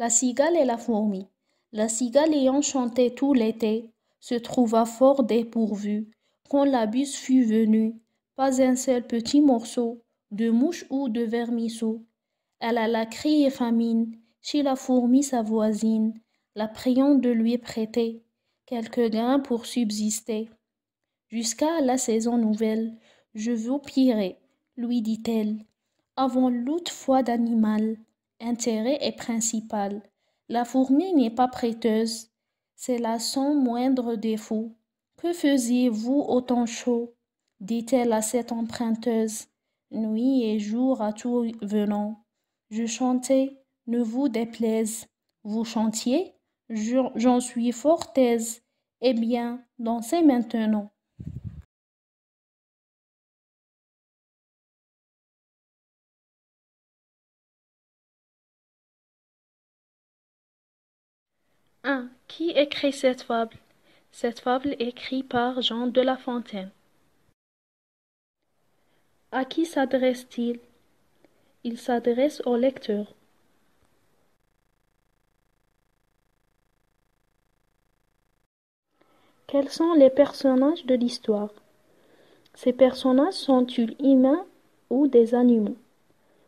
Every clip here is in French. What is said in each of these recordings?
La cigale et la fourmi. La cigale ayant chanté tout l'été se trouva fort dépourvue quand la buse fut venue. Pas un seul petit morceau de mouche ou de vermisseau. Elle alla crier famine chez la fourmi sa voisine, la priant de lui prêter quelques grains pour subsister. Jusqu'à la saison nouvelle, je vous pillerai, lui dit-elle. Avant l'autre foi d'animal, intérêt est principal. La fourmi n'est pas prêteuse, c'est là son moindre défaut. Que faisiez-vous au temps chaud? Dit-elle à cette emprunteuse. Nuit et jour à tout venant. Je chantais, ne vous déplaise. Vous chantiez? J'en suis fort aise. Eh bien, dansez maintenant. Un. Qui écrit cette fable? Cette fable est écrite par Jean de La Fontaine. À qui s'adresse-t-il? Il s'adresse au lecteur. Quels sont les personnages de l'histoire? Ces personnages sont-ils humains ou des animaux?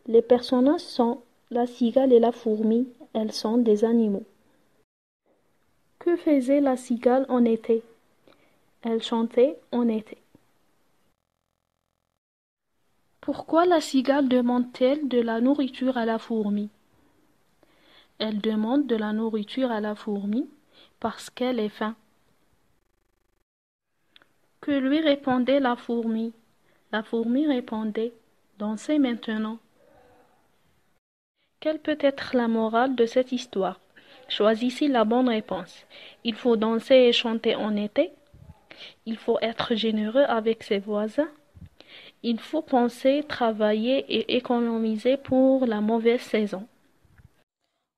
Les personnages sont la cigale et la fourmi, elles sont des animaux. Que faisait la cigale en été? Elle chantait en été. Pourquoi la cigale demande-t-elle de la nourriture à la fourmi? Elle demande de la nourriture à la fourmi parce qu'elle est faim. Que lui répondait la fourmi? La fourmi répondait: dansez maintenant. Quelle peut être la morale de cette histoire? Choisissez la bonne réponse. Il faut danser et chanter en été. Il faut être généreux avec ses voisins. Il faut penser, travailler et économiser pour la mauvaise saison.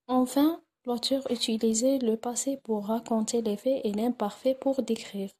Enfin, l'auteur utilisait le passé pour raconter les faits et l'imparfait pour décrire.